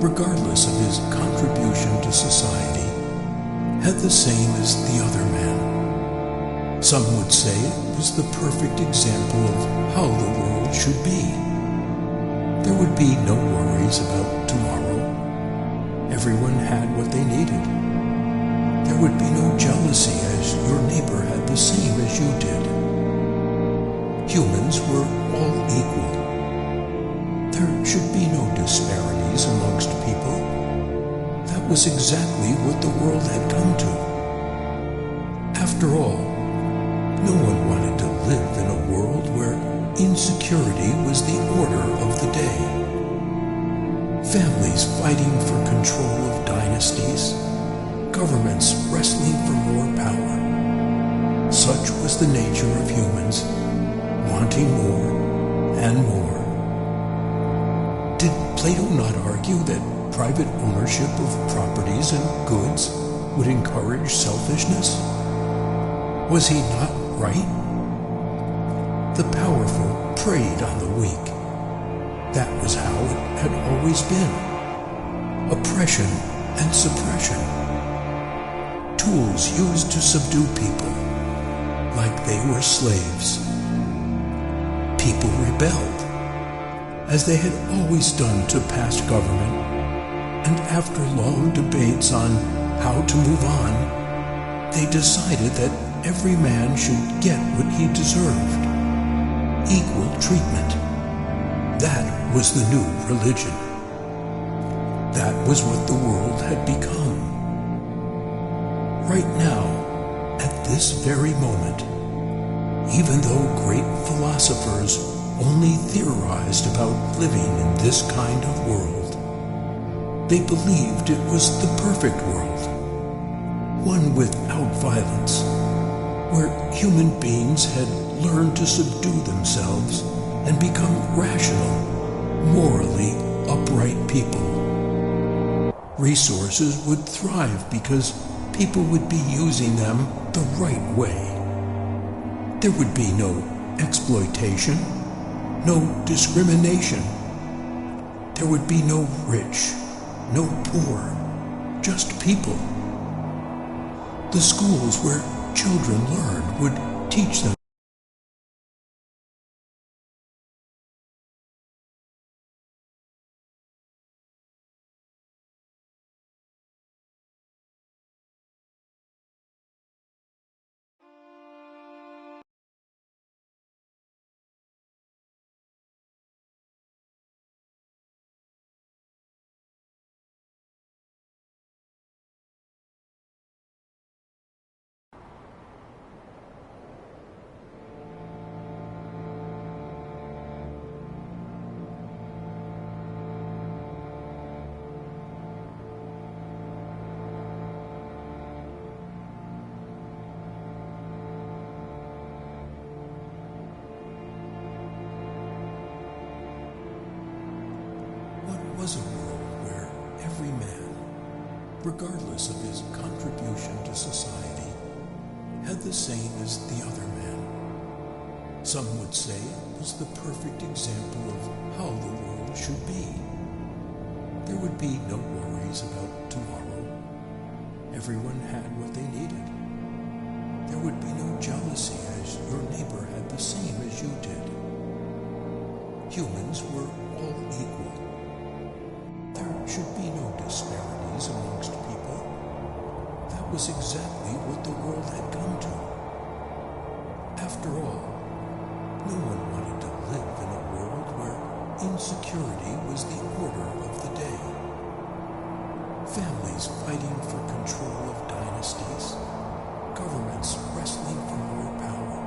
regardless of his contribution to society, had the same as the other man. Some would say it was the perfect example of how the world should be. There would be no worries about tomorrow. Everyone had what they needed. There would be no jealousy as your neighbor had the same as you did. Humans were all equal. There should be no disparities amongst people. That was exactly what the world had come to. After all, no one wanted to live in a world where insecurity was the order of the day. Families fighting for control of dynasties, governments wrestling for more power. Such was the nature of humans, wanting more and more. Did Plato not argue that private ownership of properties and goods would encourage selfishness? Was he not right? The powerful preyed on the weak. That was how it had always been. Oppression and suppression. Tools used to subdue people, like they were slaves. People rebelled, as they had always done to past government, and after long debates on how to move on, they decided that every man should get what he deserved. Equal treatment. That was the new religion. That was what the world had become. Right now, at this very moment, even though great philosophers only theorized about living in this kind of world, they believed it was the perfect world, one without violence, where human beings had learned to subdue themselves and become rational, morally upright people. Resources would thrive because people would be using them the right way. There would be no exploitation, no discrimination. There would be no rich, no poor, just people. The schools where children learned would teach them. Was a world where every man, regardless of his contribution to society, had the same as the other man. Some would say it was the perfect example of how the world should be. There would be no worries about tomorrow. Everyone had what they needed. There would be no jealousy as your neighbor had the same as you did. Humans were all equal. There should be no disparities amongst people. That was exactly what the world had come to. After all, no one wanted to live in a world where insecurity was the order of the day. Families fighting for control of dynasties, governments wrestling for more power.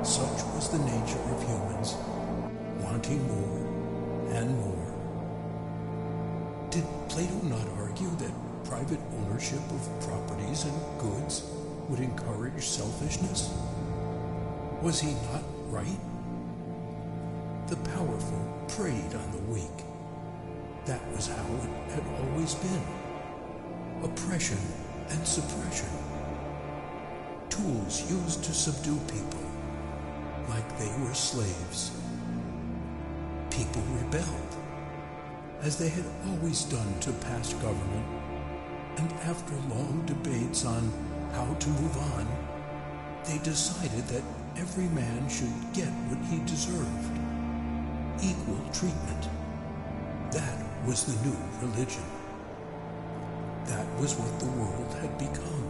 Such was the nature of humans, wanting more and more. Did Plato not argue that private ownership of properties and goods would encourage selfishness? Was he not right? The powerful preyed on the weak. That was how it had always been. Oppression and suppression. Tools used to subdue people, like they were slaves. People rebelled, as they had always done to past government, and after long debates on how to move on, they decided that every man should get what he deserved. Equal treatment. That was the new religion. That was what the world had become.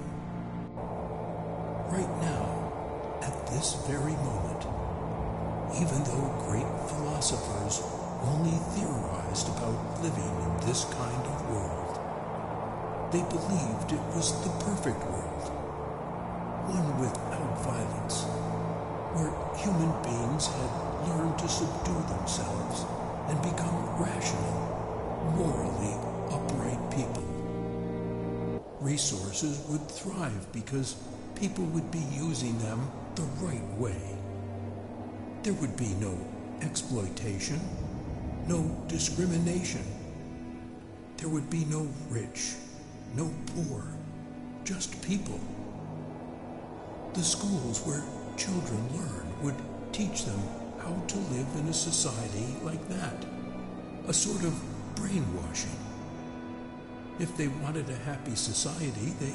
Right now, at this very moment, even though great philosophers only theorized about living in this kind of world, they believed it was the perfect world, one without violence, where human beings had learned to subdue themselves and become rational, morally upright people. Resources would thrive because people would be using them the right way. There would be no exploitation, no discrimination. There would be no rich, no poor, just people. The schools where children learn would teach them how to live in a society like that, a sort of brainwashing. If they wanted a happy society, they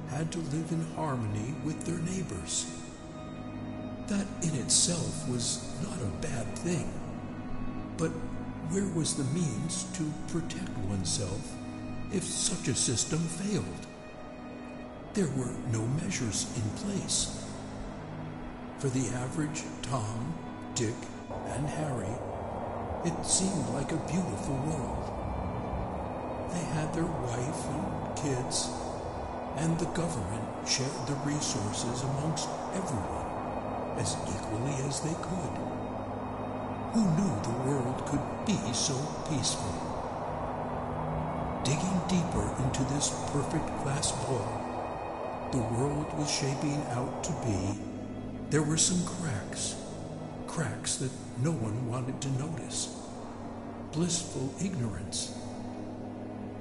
had to live in harmony with their neighbors. That in itself was not a bad thing, but where was the means to protect oneself if such a system failed? There were no measures in place. For the average Tom, Dick, and Harry, it seemed like a beautiful world. They had their wife and kids, and the government shared the resources amongst everyone as equally as they could. Who knew the world could be so peaceful? Digging deeper into this perfect glass ball the world was shaping out to be, there were some cracks that no one wanted to notice. Blissful ignorance.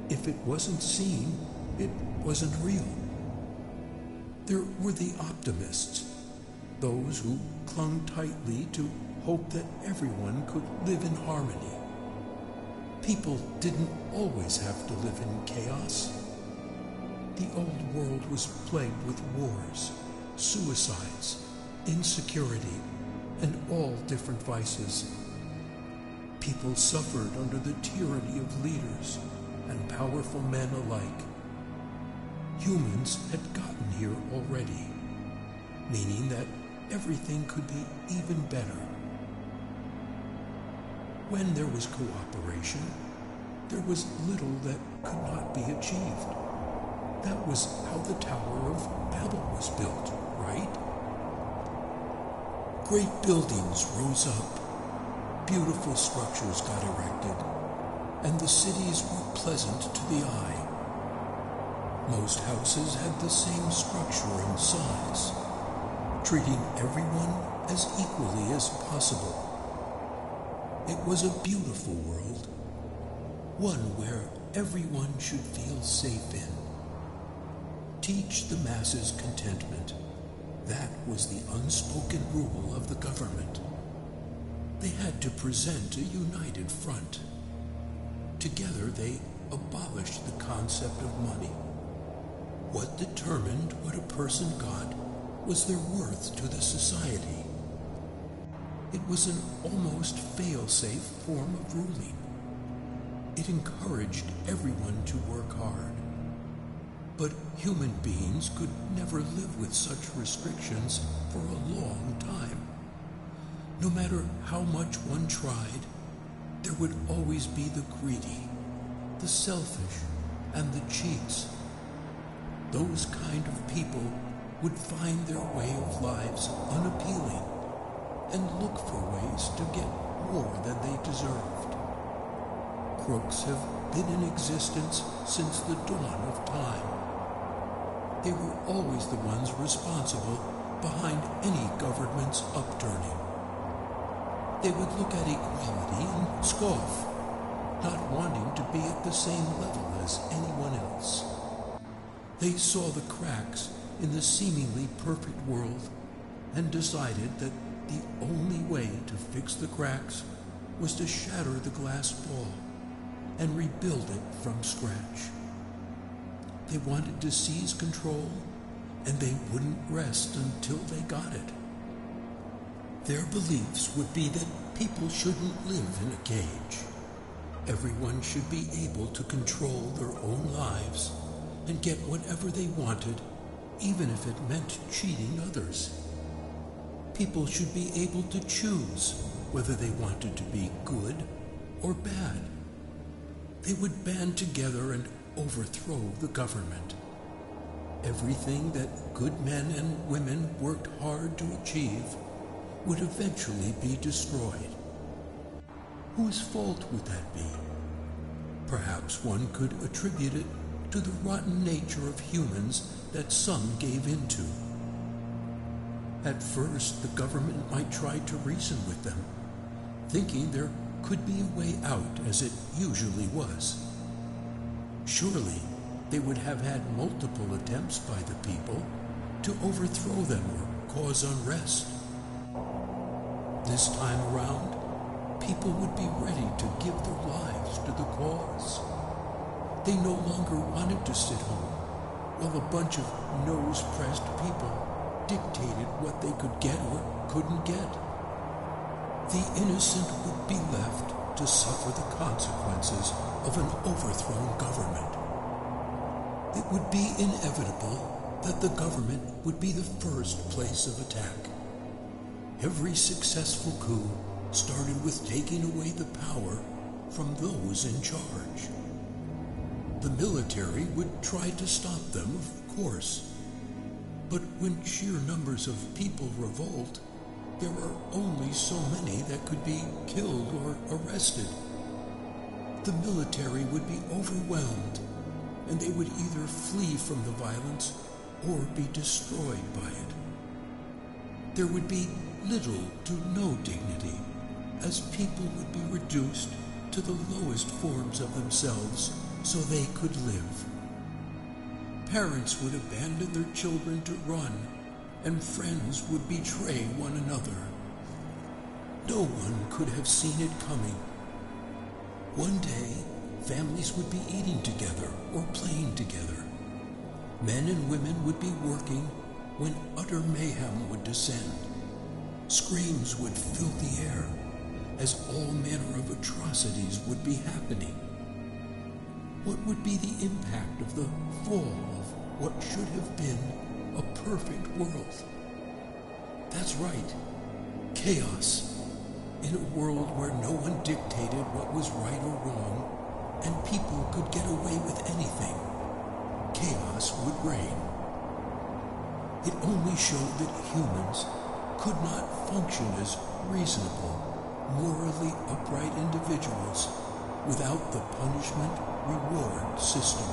If it wasn't seen, it wasn't real. There were the optimists, those who clung tightly to hope that everyone could live in harmony. People didn't always have to live in chaos. The old world was plagued with wars, suicides, insecurity, and all different vices. People suffered under the tyranny of leaders and powerful men alike. Humans had gotten here already, meaning that everything could be even better. When there was cooperation, there was little that could not be achieved. That was how the Tower of Babel was built, right? Great buildings rose up, beautiful structures got erected, and the cities were pleasant to the eye. Most houses had the same structure and size, treating everyone as equally as possible. It was a beautiful world, one where everyone should feel safe in. Teach the masses contentment. That was the unspoken rule of the government. They had to present a united front. Together they abolished the concept of money. What determined what a person got was their worth to the society. It was an almost fail-safe form of ruling. It encouraged everyone to work hard. But human beings could never live with such restrictions for a long time. No matter how much one tried, there would always be the greedy, the selfish, and the cheats. Those kind of people would find their way of lives unappealing and look for ways to get more than they deserved. Crooks have been in existence since the dawn of time. They were always the ones responsible behind any government's upturning. They would look at equality and scoff, not wanting to be at the same level as anyone else. They saw the cracks in the seemingly perfect world and decided that the only way to fix the cracks was to shatter the glass ball, and rebuild it from scratch. They wanted to seize control, and they wouldn't rest until they got it. Their beliefs would be that people shouldn't live in a cage. Everyone should be able to control their own lives and get whatever they wanted, even if it meant cheating others. People should be able to choose whether they wanted to be good or bad. They would band together and overthrow the government. Everything that good men and women worked hard to achieve would eventually be destroyed. Whose fault would that be? Perhaps one could attribute it to the rotten nature of humans that some gave into. At first, the government might try to reason with them, thinking there could be a way out, as it usually was. Surely, they would have had multiple attempts by the people to overthrow them or cause unrest. This time around, people would be ready to give their lives to the cause. They no longer wanted to sit home while a bunch of nose-pressed people dictated what they could get or couldn't get. The innocent would be left to suffer the consequences of an overthrown government. It would be inevitable that the government would be the first place of attack. Every successful coup started with taking away the power from those in charge. The military would try to stop them, of course. But when sheer numbers of people revolt, there are only so many that could be killed or arrested. The military would be overwhelmed, and they would either flee from the violence or be destroyed by it. There would be little to no dignity, as people would be reduced to the lowest forms of themselves so they could live. Parents would abandon their children to run, and friends would betray one another. No one could have seen it coming. One day, families would be eating together or playing together. Men and women would be working when utter mayhem would descend. Screams would fill the air as all manner of atrocities would be happening. What would be the impact of the fall of what should have been a perfect world? That's right, chaos. In a world where no one dictated what was right or wrong, and people could get away with anything, chaos would reign. It only showed that humans could not function as reasonable, morally upright individuals without the punishment-reward system.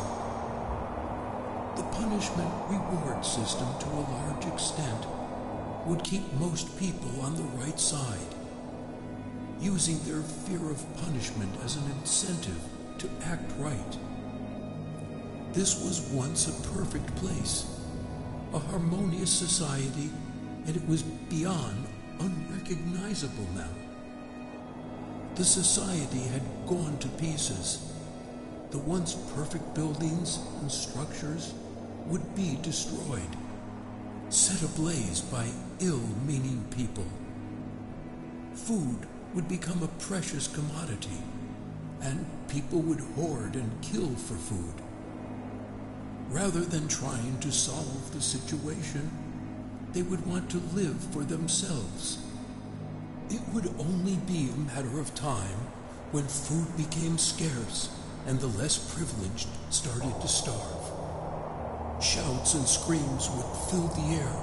The punishment-reward system, to a large extent, would keep most people on the right side, using their fear of punishment as an incentive to act right. This was once a perfect place, a harmonious society, and it was beyond unrecognizable now. The society had gone to pieces. The once perfect buildings and structures would be destroyed, set ablaze by ill-meaning people. Food would become a precious commodity, and people would hoard and kill for food. Rather than trying to solve the situation, they would want to live for themselves. It would only be a matter of time when food became scarce and the less privileged started to starve. Shouts and screams would fill the air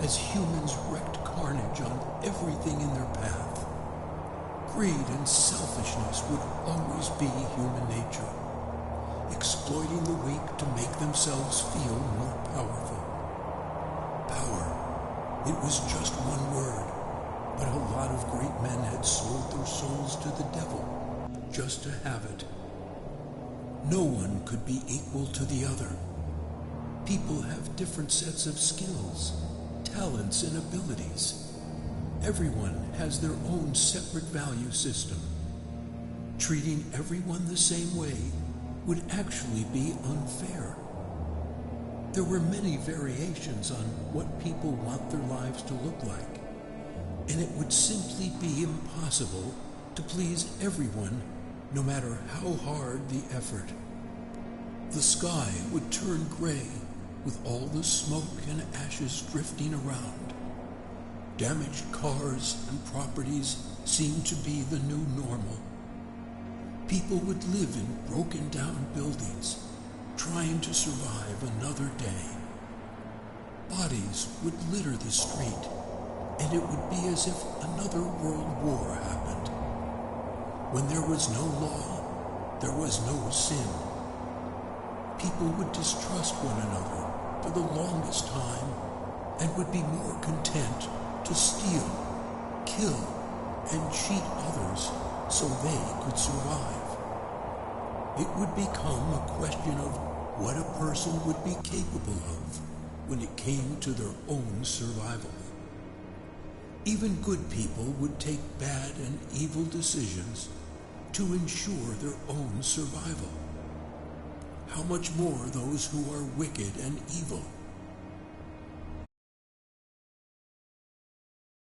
as humans wreaked carnage on everything in their path. Greed and selfishness would always be human nature, exploiting the weak to make themselves feel more powerful. Power. It was just one word, but a lot of great men had sold their souls to the devil just to have it. No one could be equal to the other. People have different sets of skills, talents, and abilities. Everyone has their own separate value system. Treating everyone the same way would actually be unfair. There were many variations on what people want their lives to look like, and it would simply be impossible to please everyone, no matter how hard the effort. The sky would turn gray with all the smoke and ashes drifting around. Damaged cars and properties seemed to be the new normal. People would live in broken down buildings, trying to survive another day. Bodies would litter the street, and it would be as if another world war happened. When there was no law, there was no sin. People would distrust one another for the longest time and would be more content to steal, kill, and cheat others so they could survive. It would become a question of what a person would be capable of when it came to their own survival. Even good people would take bad and evil decisions to ensure their own survival. How much more those who are wicked and evil